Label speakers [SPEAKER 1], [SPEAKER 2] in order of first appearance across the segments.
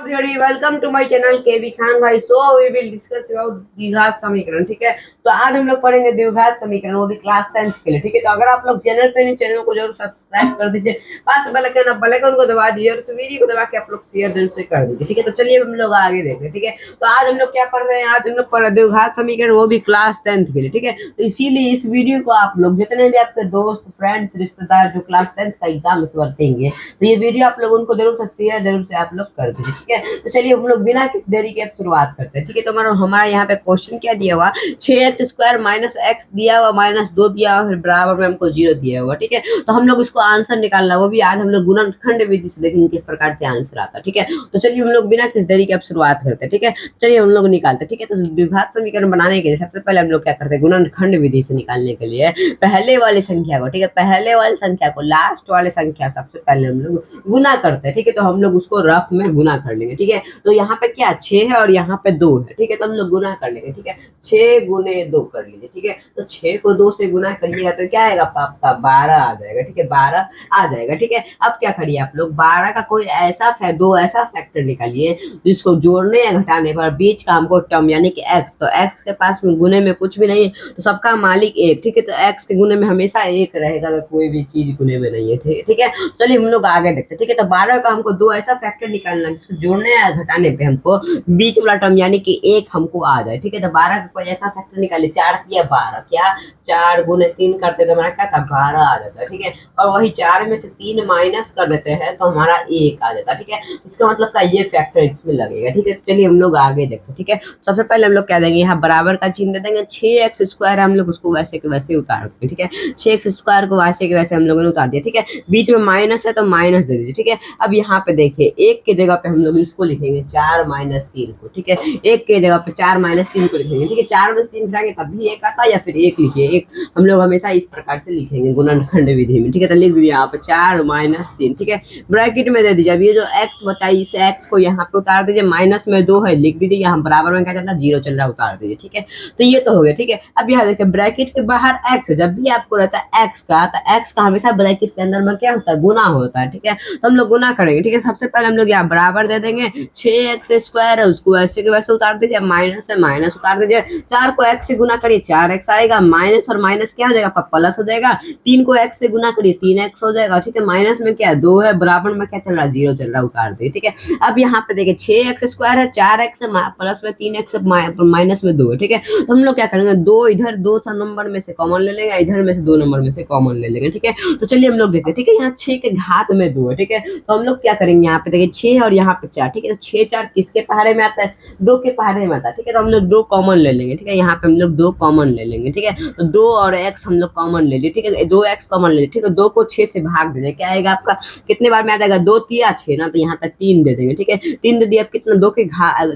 [SPEAKER 1] Welcome to my channel KV Khan भाई। So we will discuss about द्विघात समीकरण। ठीक है, तो आज हम लोग पढ़ेंगे द्विघात समीकरण, वो भी क्लास 10th के लिए। ठीक है, तो अगर आप लोग चैनल पे नहीं, चैनल को जरूर सब्सक्राइब कर दीजिए, पास बेल आइकन को दबा दीजिए और इस वीडियो को दबा के आप लोग शेयर जरूर से कर दीजिए। ठीक है, तो चलिए हम लोग आगे देखते हैं। ठीक है, तो आज हम लोग क्या पढ़ रहे हैं, आज हम लोग पढ़ रहे द्विघात समीकरण, वो भी क्लास 10th के लिए। ठीक है, तो इसीलिए इस वीडियो को आप लोग जितने भी आपके दोस्त, फ्रेंड्स, रिश्तेदार जो क्लास 10th का एग्जाम इस बार देंगे, तो ये वीडियो आप लोग उनको जरूर से शेयर जरूर से आप लोग कर दीजिए। ठीक है, तो चलिए हम लोग बिना किस देरी के अब शुरुआत करते हैं। ठीक है, तो हमारा यहाँ पे क्वेश्चन क्या दिया हुआ, 6x² माइनस एक्स दिया हुआ, -2 दिया हुआ, फिर बराबर में हमको 0 दिया हुआ। ठीक है, तो हम लोग इसको आंसर निकालना, वो भी आज हम लोग गुणनखंड विधि से देखेंगे किस प्रकार से आंसर आता है। ठीक है, तो चलिए हम लोग बिना किस देरी के अब शुरुआत करते हैं। ठीक है, चलिए हम लोग निकालते हैं। ठीक है, तो द्विघात समीकरण बनाने के लिए सबसे पहले हम लोग क्या करते हैं, गुणनखंड विधि से निकालने के लिए पहले वाली संख्या को, ठीक है, पहले वाली संख्या को लास्ट वाले संख्या सबसे पहले हम लोग गुना करते हैं। ठीक है, तो हम लोग उसको रफ में गुना कर लेंगे। ठीक है, तो यहाँ पे क्या 6 है और यहाँ पे 2 है। ठीक है, तो हम लोग गुना कर लेंगे। ठीक है, 6 गुने 2 कर लीजिए। ठीक है, तो 6 को 2 से गुना करिएगा तो क्या आएगा आपका 12 आ जाएगा। ठीक है, 12 आ जाएगा। ठीक है, अब क्या करिए आप लोग 12 का कोई ऐसा दो ऐसा फैक्टर निकालिए जिसको जोड़ने या घटाने पर बीच का हमको टर्म यानी कि एक्स, तो एक्स के पास में गुने में कुछ भी नहीं है तो सबका मालिक एक। ठीक है, तो एक्स के गुने में हमेशा एक रहेगा, अगर कोई भी चीज गुने में नहीं है। ठीक है, चलिए हम लोग आगे देखते हैं। ठीक है, तो 12 का हमको दो ऐसा फैक्टर निकालना जिसको जोड़ने या घटाने पे हमको बीच वाला टर्म यानी कि एक हमको आ जाए। ठीक है, तो 12 का कोई ऐसा फैक्टर निकालिए, 4 किया 12, क्या 4 गुने 3 करते तो हमारा क्या था 12 आ जाता है। ठीक है, और वही 4 में से 3 माइनस कर देते हैं तो हमारा 1 आ जाता है। ठीक है, इसका मतलब का ये फैक्टर इसमें लगेगा। ठीक है, तो चलिए हम लोग आगे देखते हैं। ठीक है, सबसे पहले हम लोग क्या देंगे, यहाँ बराबर का चिन्ह दे देंगे, 6x² हम लोग उसको वैसे के वैसे उतार देंगे। ठीक है, 6x² को वैसे के वैसे हम लोगों ने उतार दिया। ठीक है, बीच में माइनस है तो माइनस दे दीजिए। ठीक है, अब यहाँ पे देखिए एक की जगह पे हम लोग इसको लिखेंगे 4 माइनस 3 को। ठीक है, एक की जगह पे 4 माइनस 3 को लिखेंगे। ठीक है, 4 में से 3 घटाएंगे तब भी एक आता है, या फिर एक लिखिए, एक हम लोग हमेशा इस प्रकार से लिखेंगे गुणनखंड विधि में। ठीक है, तो लिख दीजिए यहाँ पे 4 माइनस 3। ठीक है, ब्रैकेट में दे दीजिए। अब ये जो x बचा इस x को यहाँ पे उतार दीजिए, माइनस में 2 है लिख दीजिए, यहाँ बराबर में क्या चल रहा है 0 चल रहा है, उतार दीजिए। ठीक है, तो ये तो हो गया। ठीक है, अब यहाँ देखिए ब्रैकेट के बाहर x, जब भी आपको रहता है x का, तो x का हमेशा ब्रैकेट के अंदर में क्या होता है, गुना होता है। ठीक है, तो हम लोग गुना करेंगे। ठीक है, सबसे पहले हम लोग यहाँ बराबर दे देंगे, 6x² है उसको ऐसे के वैसे उतार दीजिए, माइनस है माइनस उतार दीजिए, 4 को x से गुना करिए 4x आएगा, माइनस और माइनस क्या हो जाएगा प्लस हो जाएगा, 3 को x से गुना करिए 3x हो जाएगा। ठीक है, माइनस में क्या 2 है, बराबर में क्या चल रहा है 0 चल रहा है, उतार दीजिए। ठीक है, अब यहाँ पे देखिए 6x² है, 4x है, प्लस में 3x माइनस में 2 है। ठीक है, तो हम लोग क्या करेंगे, दो इधर 2 नंबर में से कॉमन ले लेंगे, इधर में से 2 नंबर में से कॉमन ले लेंगे। ठीक है, तो चलिए हम लोग देखते हैं। ठीक है, यहाँ 6 के घात में 2 है। ठीक है, तो हम लोग क्या करेंगे, यहाँ पे देखिए 6 और यहाँ पे 4। ठीक है, तो 6 4 किसके पहाड़े में आता है, 2 के पहाड़े में आता है। ठीक है, तो हम लोग 2 कॉमन ले लेंगे। ठीक है, यहाँ पे हम लोग 2 कॉमन ले लेंगे। ठीक है, तो 2 और x हम लोग कॉमन ले लिए। ठीक है, 2x कॉमन ले लिए। ठीक है, 2 को 6 से भाग दीजिए, क्या आएगा आपका, कितने बार में आ जाएगा 2 3 6 ना, तो यहाँ पे 3 दे देंगे। ठीक है, 3 दे दिया, अब कितना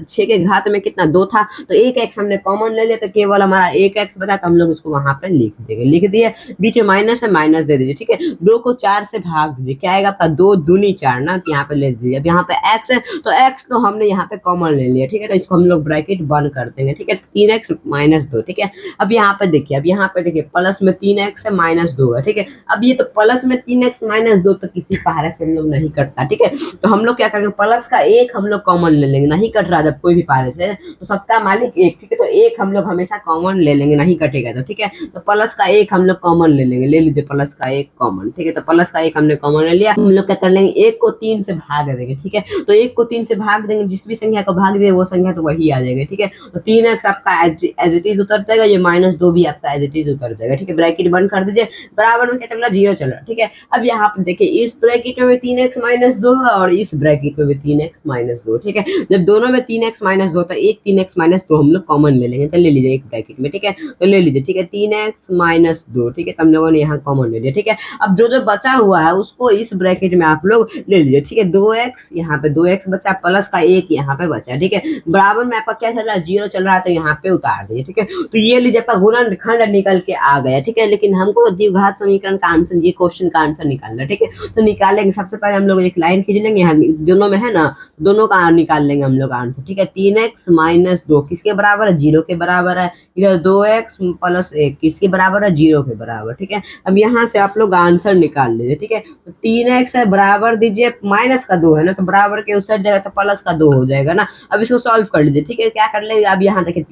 [SPEAKER 1] 6 के घात में कितना 2 था, तो एक x हमने कॉमन ले लिया, तो केवल हमारा एक x बचा, तो हम लोग उसको वहां पे लिख देंगे। लिख दिए, बीच में माइनस है माइनस दे दीजिए। ठीक है, 2 को 4 से भाग दीजिए, क्या आएगा आपका 2 दूनी 4 ना, तो यहाँ पे ले दीजिए। अब यहाँ पे x है तो x तो हमने यहाँ पे कॉमन ले लिया। ठीक है, तो इसको हम लोग ब्रैकेट बंद कर देंगे। ठीक है, 3x माइनस 2। ठीक है, अब यहाँ पे देखिए, अब यहाँ पे देखिए प्लस में 3x है माइनस 2 है। ठीक है, अब ये तो प्लस में 3x माइनस 2 तो किसी पहाड़े से हम लोग नहीं कटता। ठीक है, तो हम लोग क्या करेंगे, प्लस का एक हम लोग कॉमन ले लेंगे, नहीं कट रहा जब कोई भी पहाड़े से, तो सबका मालिक एक। ठीक है, तो एक हम लोग हमेशा कॉमन ले लेंगे, नहीं कटेगा तो। ठीक है, तो प्लस का एक हम लोग कॉमन ले लेंगे, ले लीजिए प्लस का एक कॉमन। ठीक है, तो प्लस का एक हमने कॉमन ले लिया, हम लोग क्या कर लेंगे, एक को 3 से भाग देंगे। ठीक है, तो एक को 3 से भाग देंगे, जिस भी संख्या को भाग दे वो संख्या तो वही आ जाएगी। ठीक है, तो 3x आपका एज इट इज उतर जाएगा, ये -2 भी आपका एज इट इज उतर जाएगा। ठीक है, ब्रैकेट बंद कर दीजिए, बराबर में क्या चल रहा है 0 चल रहा है। ठीक है, अब यहाँ पे देखिए इस ब्रैकेट में 3x माइनस 2 है और इस ब्रैकेट में भी 3x माइनस 2। ठीक है, जब दोनों में 3x माइनस 2 तो एक 3x माइनस 2 हम लोग कॉमन ले लेंगे, तो ले लीजिए एक ब्रैकेट में। ठीक है, तो ले लीजिए। ठीक है, 3x माइनस 2। ठीक है, तो हम लोगों ने यहाँ कॉमन ले लिया। ठीक है, अब जो जो बचा हुआ है उसको इस ब्रैकेट में आप लोग ले लीजिए। ठीक है, 2x यहाँ पे 2x बचा, प्लस का एक यहाँ पे बचा। ठीक है, बराबर में आपका क्या चल रहा है 0 चल रहा है, तो यहाँ पे उतार दीजिए। ठीक है, तो ये लीजिए आपका गुणनखंड निकल के आ गया। ठीक है, लेकिन हमको द्विघात समीकरण का आंसर, ये क्वेश्चन का आंसर निकालना है। ठीक है, तो निकालेंगे, सबसे पहले हम लोग एक लाइन खींच लेंगे, यहाँ दोनों में है ना, दोनों का निकाल लेंगे हम लोग आंसर। ठीक है, 3x माइनस 2 किसके बराबर है, 0 के बराबर है। इधर 2x प्लस 1 किसके बराबर है, 0 के बराबर। ठीक है, अब यहाँ से आप लोग आंसर निकाल लीजिए। ठीक है, तो 3x है बराबर दीजिए, माइनस का 2 है ना, तो बराबर के उस साइड जाएगा तो प्लस का 2 हो जाएगा ना। अब इसको सॉल्व कर लीजिए, ठीक है। क्या कर लेंगे, अब यहाँ देखिए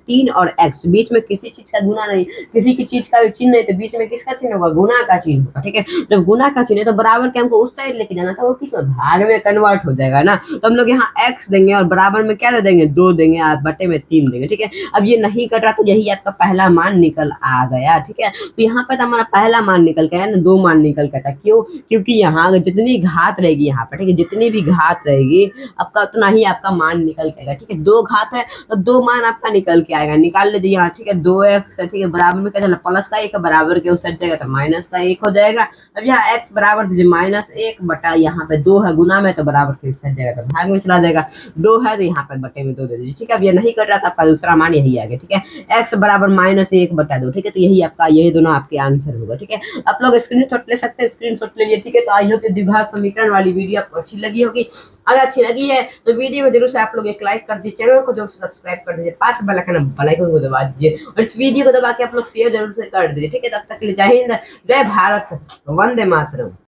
[SPEAKER 1] 3 और x, बीच में किसी चीज का गुना नहीं, किसी की चीज का चिन्ह नहीं, तो बीच में किसका चिन्ह होगा, गुना का चिन्ह होगा, ठीक है। जब गुना का चिन्ह है तो बराबर के हमको उस साइड लेके जाना था, वो किस भाग में कन्वर्ट हो जाएगा ना। तो हम लोग यहाँ x देंगे और बराबर में क्या दे देंगे, 2 देंगे, बटे में 3 देंगे, ठीक है। अब ये नहीं कट रहा तो यही आपका पहला मान निकल आ गया, ठीक है। तो यहाँ पर हमारा पहला मान निकल के आया ना, 2 मान निकल के था, क्यों, क्योंकि यहाँ जितनी घात रहेगी यहाँ पर, ठीक है, जितनी भी घात रहेगी आपका उतना ही आपका मान निकल के आएगा, ठीक है। 2 घात है तो 2 मान आपका निकल के आएगा, निकाल लीजिए यहाँ, ठीक है। 2x, ठीक है, बराबर में क्या चला, प्लस का 1 बराबर के उस साइड जाएगा तो माइनस का 1 हो जाएगा। अब यहाँ x बराबर दीजिए -1 बटा यहाँ पे 2 है, गुना में तो बराबर के उस साइड जाएगा तो भाग में चला जाएगा, 2 है तो यहाँ पर बटे में 2 दे दीजिए, ठीक है। अब ये नहीं कट रहा था, आपका दूसरा मान यही आ गया, ठीक है। x बराबर -1 बटा 2, ठीक है। तो यही आपका, यही दोनों आपके आंसर होगा, ठीक है। आप लोग स्क्रीनशॉट ले सकते हैं, स्क्रीनशॉट ले लिए, ठीक है। तो आई होप ये द्विघात समीकरण वाली वीडियो आपको अच्छी लगी होगी। अगर अच्छी लगी है तो वीडियो को जरूर से आप लोग एक लाइक कर दीजिए, चैनल को जरूर से सब्सक्राइब कर दीजिए, पास बेल आइकन को दबा दीजिए और इस वीडियो को दबा के आप लोग शेयर जरूर से कर दीजिए, ठीक है। तब तक के लिए जय हिंद, जय भारत, वंदे मातरम।